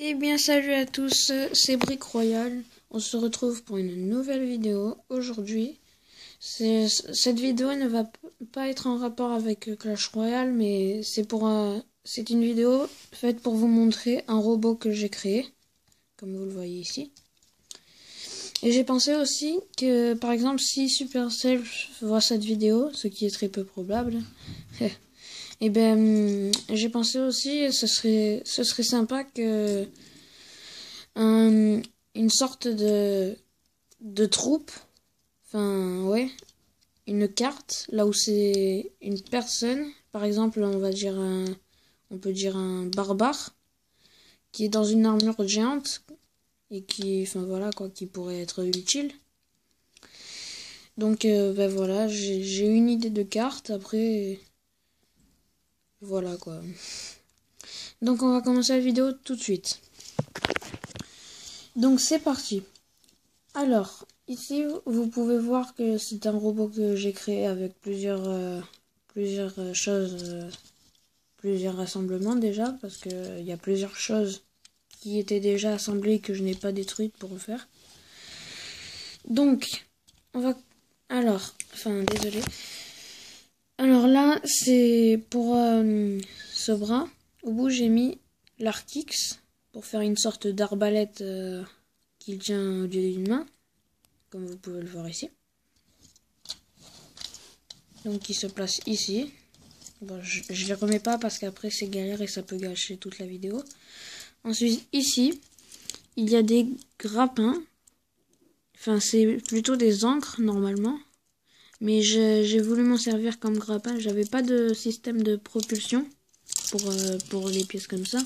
Eh bien salut à tous, c'est Brick Royal. On se retrouve pour une nouvelle vidéo aujourd'hui. Cette vidéo ne va pas être en rapport avec Clash Royale, mais c'est une vidéo faite pour vous montrer un robot que j'ai créé, comme vous le voyez ici. Et j'ai pensé aussi que, par exemple, si Supercell voit cette vidéo, ce qui est très peu probable, et ben j'ai pensé aussi ce serait sympa que une sorte de troupe, enfin ouais, une carte là où c'est une personne, par exemple on peut dire un barbare qui est dans une armure géante et qui, enfin voilà quoi, qui pourrait être utile. Donc ben voilà, j'ai une idée de carte. Après voilà quoi. Donc on va commencer la vidéo tout de suite. Donc c'est parti. Alors, ici vous pouvez voir que c'est un robot que j'ai créé avec plusieurs choses, plusieurs rassemblements déjà, parce que il y a plusieurs choses qui étaient déjà assemblées et que je n'ai pas détruites pour refaire. Donc, on va... Alors, enfin, désolé. Alors là, c'est pour ce bras. Au bout, j'ai mis l'Arkix pour faire une sorte d'arbalète qu'il tient au lieu d'une main, comme vous pouvez le voir ici. Donc il se place ici. Bon, je ne les remets pas parce qu'après c'est galère et ça peut gâcher toute la vidéo. Ensuite ici, il y a des grappins. Enfin c'est plutôt des ancres normalement. Mais j'ai voulu m'en servir comme grappin. J'avais pas de système de propulsion pour les pièces comme ça.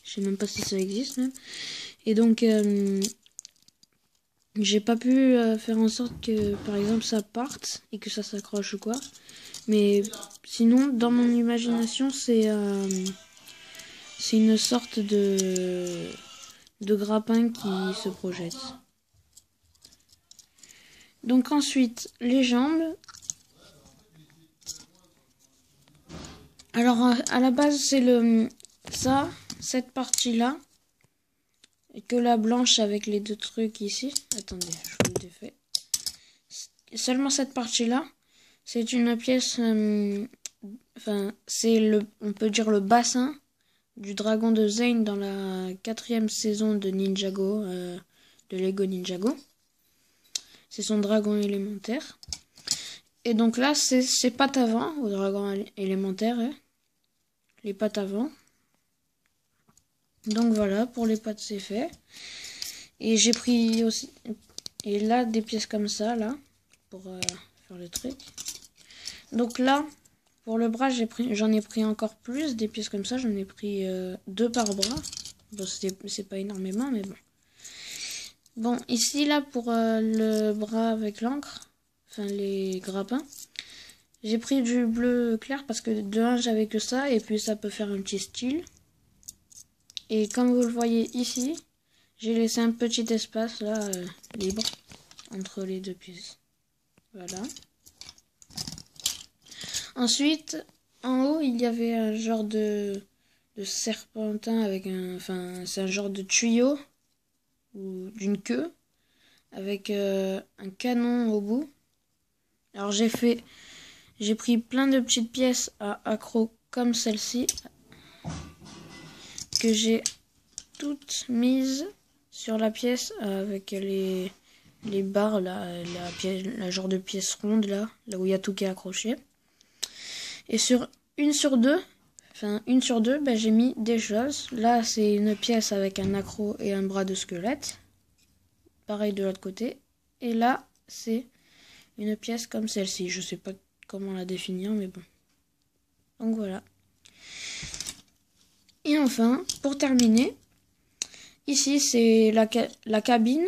Je sais même pas si ça existe même. Et donc j'ai pas pu faire en sorte que par exemple ça parte et que ça s'accroche ou quoi. Mais sinon dans mon imagination c'est une sorte de grappin qui se projette. Donc ensuite les jambes. Alors à la base c'est cette partie là. Et que la blanche avec les deux trucs ici. Attendez, je vous le défais. Seulement cette partie-là, c'est une pièce... enfin, on peut dire le bassin du dragon de Zane dans la 4e saison de Ninjago, de Lego Ninjago. C'est son dragon élémentaire. Et donc là, c'est ses pattes avant, au dragon élémentaire, les pattes avant. Donc voilà, pour les pattes c'est fait. Et j'ai pris aussi, et là des pièces comme ça là, pour faire le truc. Donc là, pour le bras j'en ai pris encore plus, des pièces comme ça, j'en ai pris 2 par bras. Bon c'est pas énormément mais bon. Bon ici là pour le bras avec l'encre, enfin les grappins, j'ai pris du bleu clair parce que de 1 j'avais que ça et puis ça peut faire un petit style. Et comme vous le voyez ici, j'ai laissé un petit espace là libre entre les deux pièces. Voilà. Ensuite, en haut, il y avait un genre de serpentin avec c'est un genre de tuyau ou d'une queue avec un canon au bout. Alors j'ai pris plein de petites pièces à accro comme celle-ci que j'ai toutes mises sur la pièce avec les barres là, la genre de pièce ronde là où il y a tout qui est accroché. Et sur une sur deux, ben, j'ai mis des choses. Là c'est une pièce avec un accro et un bras de squelette. Pareil de l'autre côté. Et là c'est une pièce comme celle-ci. Je sais pas comment la définir mais bon. Donc voilà. Et enfin, pour terminer, ici c'est la cabine.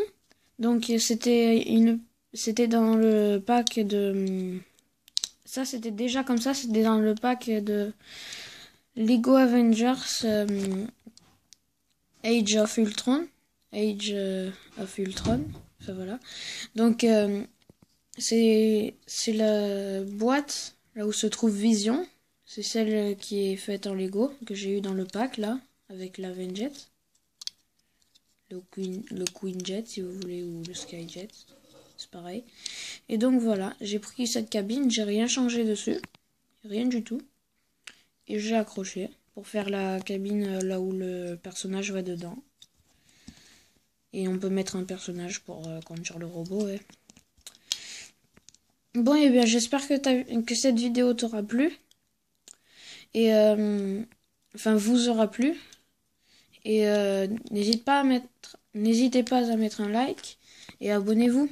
Donc c'était dans le pack de... Ça c'était déjà comme ça, c'était dans le pack de Lego Avengers Age of Ultron. Enfin voilà. Donc c'est la boîte là où se trouve Vision. C'est celle qui est faite en Lego que j'ai eu dans le pack là avec l'Avengers. le Queenjet si vous voulez, ou le Skyjet, c'est pareil. Et donc voilà, j'ai pris cette cabine, j'ai rien changé dessus, rien du tout. Et j'ai accroché pour faire la cabine là où le personnage va dedans. Et on peut mettre un personnage pour conduire le robot, ouais. Bon, et bien j'espère que cette vidéo t'aura plu. Et enfin vous aura plu. Et n'hésitez pas à mettre un like et abonnez-vous.